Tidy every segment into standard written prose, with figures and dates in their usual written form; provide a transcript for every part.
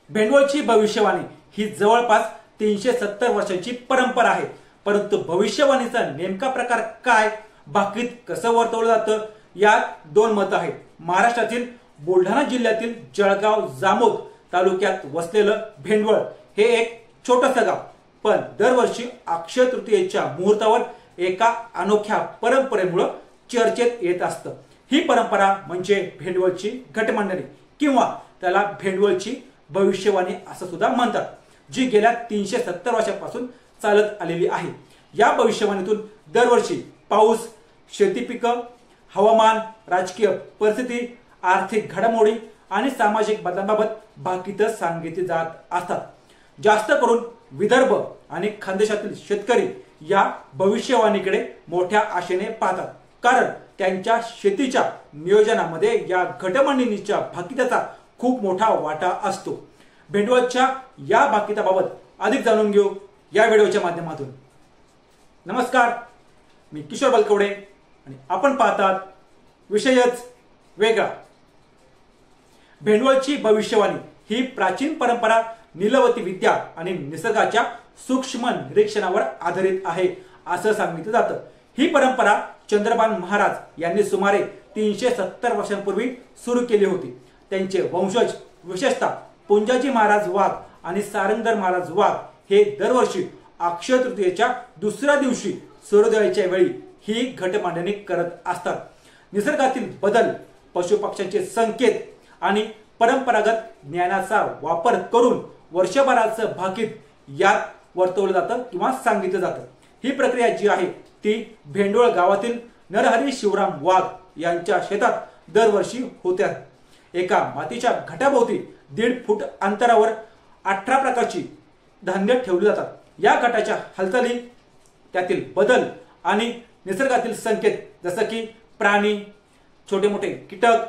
भेंडवळची भविष्यवाणी ही जवळपास 370 वर्षांची परंपरा आहे। परंतु भविष्यवाणीचा नेमका प्रकार काय, भाकीत कसं वर्तवलं जातं, यात दोन मत आहेत। महाराष्ट्रातील बुलढाणा जिल्ह्यातील जळगाव जामोद तालुक्यात वसलेलं भेंडवळ हे एक छोटंसं गाव, पण दरवर्षी अक्षय तृतीयेच्या मुहूर्तावर एका अनोख्या परंपरेमुळे चर्चेत येत असतं। ही परंपरा म्हणजे भेंडवळची घटमांडणी किंवा त्याला भेंडवळची भविष्यवाणी असं सुद्धा म्हणतात, जी गेल्या 370 वर्षांपासून चालत आलेली आहे। या भविष्यवाणीतून दरवर्षी पाऊस, शेती पिकं, हवामान, राजकीय परिस्थिती, आर्थिक घडामोडी आणि सामाजिक बदलांबाबत भाकीत सांगितली जात असतात। जास्त करून विदर्भ आणि खानदेशातील शेतकरी या भविष्यवाणीकडे मोठ्या आशेने पाहतात, कारण त्यांच्या शेतीच्या नियोजनामध्ये या घटमांडणीच्या भाकिताचा खूप मोठा वाटा असतो। भेंडवळच्या या भाकिताबाबत अधिक जाणून घेऊ या व्हिडिओच्या माध्यमातून। नमस्कार, मी किशोर बलकवडे आणि आपण पाहतात विषयच वेगळा। भेंडवळची भविष्यवाणी ही प्राचीन परंपरा नीलवती विद्या आणि निसर्गाच्या सूक्ष्म निरीक्षणावर आधारित आहे असं सांगितलं जातं। ही परंपरा चंद्रभान महाराज यांनी सुमारे 370 वर्षांपूर्वी सुरू केली होती। त्यांचे वंशज विशेषतः पुंजाजी महाराज वाघ आणि सारंगधर महाराज वाघ हे दरवर्षी अक्षय तृतीयेच्या दुसऱ्या दिवशी सूर्योदयाच्या वेळी ही घटमांडणी करत असतात। निसर्गातील बदल, पशुपक्ष्यांचे संकेत आणि परंपरागत ज्ञानाचा वापर करून वर्षभराचं भाकीत यात वर्तवलं जातं किंवा सांगितलं जातं। ही प्रक्रिया जी आहे ती भेंडवळ गावातील नरहरी शिवराम वाघ यांच्या शेतात दरवर्षी होत्या। एका मातीच्या घटाभोवती 1.5 फूट अंतरावर 18 प्रकारची धान्य ठेवली जातात। या घटाच्या हालचाली, त्यातील बदल आणि निसर्गातील संकेत जसं की प्राणी, छोटे मोठे कीटक,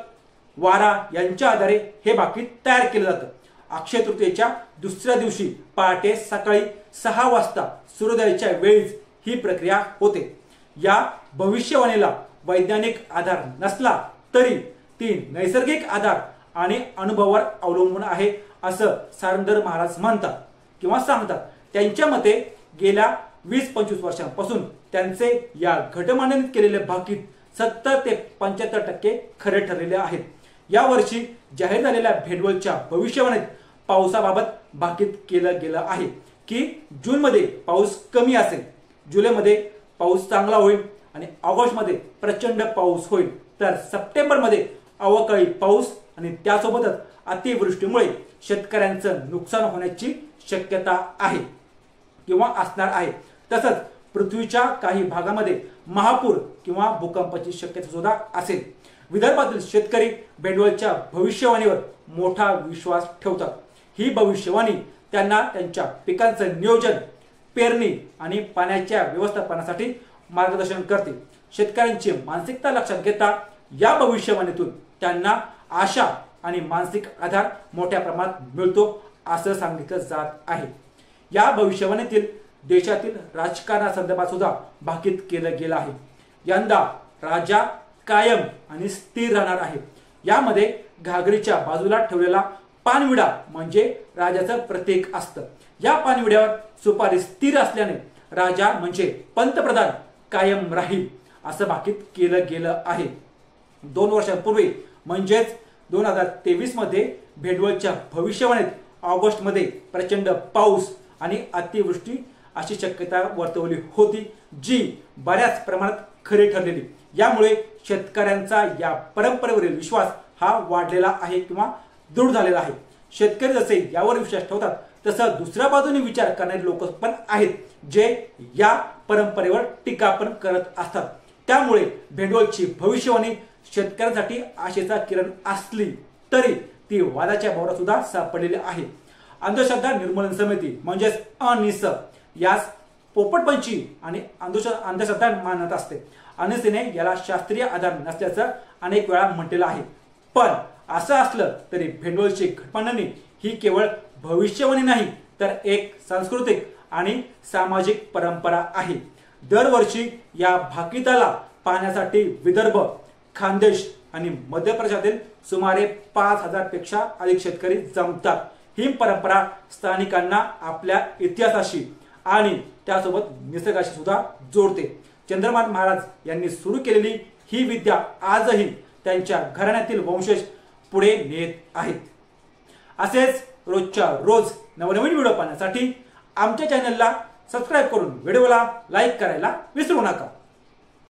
वारा यांच्या आधारे हे भाकीत तयार केलं जातं। अक्षय तृतीयेच्या दुसऱ्या दिवशी पहाटे सकाळी 6 वाजता सूर्योदयाच्या वेळीच ही प्रक्रिया होते। या भविष्यवाणीला वैज्ञानिक आधार नसला तरी ती नैसर्गिक आधार आणि अनुभवावर अवलंबून आहे असं सारंगधर महाराज म्हणतात किंवा सांगतात। त्यांच्या मते गेल्या 20-25 वर्षांपासून त्यांचे या घटमांडणीत केलेले भाकीत 70 ते 75% खरे ठरलेले आहेत। या वर्षी जाहीर झालेल्या भेंडवळच्या भविष्यवाणीत पावसाबाबत भाकीत केलं गेलं आहे की जून मध्ये पाऊस कमी असेल, जुलैमध्ये पाऊस चांगला होईल आणि ऑगस्ट मध्ये प्रचंड पाऊस होईल, तर सप्टेंबर मध्ये अवकाळी पाऊस आणि त्यासोबतच अतिवृष्टीमुळे शेतकऱ्यांचं नुकसान होण्याची शक्यता आहे किंवा असणार आहे। तसंच पृथ्वीच्या काही भागामध्ये महापूर किंवा भूकंपाची शक्यता सुद्धा असेल। विदर्भातील शेतकरी भेंडवळच्या भविष्यवाणीवर मोठा विश्वास ठेवतात। ही भविष्यवाणी त्यांना त्यांच्या पिकांचं नियोजन, पेरणी आणि पाण्याच्या व्यवस्थापनासाठी मार्गदर्शन करते। शेतकऱ्यांची मानसिकता लक्षात घेता या भविष्यवाणीतून त्यांना आशा आणि मानसिक आधार मोठ्या प्रमाणात मिळतो असं सांगितलं जात आहे। या भविष्यवाणीतील देशातील राजकारणासंदर्भात सुद्धा भाकीत केलं गेलं आहे। यंदा राजा कायम आणि स्थिर राहणार आहे। यामध्ये घागरीच्या बाजूला ठेवलेला पानविडा म्हणजे राजाचं प्रतीक असतं। या पानविड्यावर सुपारी स्थिर असल्याने राजा म्हणजे पंतप्रधान कायम राहील असं भाकीत केलं गेलं आहे। 2 वर्षांपूर्वी म्हणजेच 2023 मध्ये भेंडवळच्या भविष्यवाणीत ऑगस्ट मध्ये प्रचंड पाऊस आणि अतिवृष्टी अशी शक्यता वर्तवली होती, जी बऱ्याच प्रमाणात खरी ठरलेली। यामुळे शेतकऱ्यांचा या परंपरेवरील विश्वास हा वाढलेला आहे किंवा दृढ झालेला आहे। शेतकरी जसे यावर विश्वास ठेवतात तसं दुसऱ्या बाजूने विचार करणारे लोक पण आहेत, जे या परंपरेवर टीका पण करत असतात। त्यामुळे भेंडवळची भविष्यवाणी शेतकऱ्यांसाठी आशेचा किरण असली तरी ती वादाच्या भोवऱ्यात सुद्धा सापडलेली आहे। अंधश्रद्धा निर्मूलन समिती म्हणजेच अनिस यास पोपटपंची आणि अंधश्रद्धा मानत असते। अनिसने याला शास्त्रीय आधार नसल्याचं अनेक वेळा म्हटलेलं आहे। पण असं असलं तरी भेंडवळची घटमांडणी ही केवळ भविष्यवाणी नाही, तर एक सांस्कृतिक आणि सामाजिक परंपरा आहे। दरवर्षी या भाकिताला पाहण्यासाठी विदर्भ, खानदेश आणि मध्य प्रदेशातील सुमारे 5000 पेक्षा अधिक शेतकरी जमतात। ही परंपरा स्थानिकांना आपल्या इतिहासाशी आणि त्यासोबत निसर्गाशी सुद्धा जोडते। चंद्रभान महाराज यांनी सुरू केलेली ही विद्या आजही त्यांच्या घराण्यातील वंशज पुढे नेत आहेत। असेच रोजच्या रोज नवनवीन व्हिडिओ पाहण्यासाठी आमच्या चॅनलला सबस्क्राईब करून व्हिडिओला लाईक करायला विसरू नका।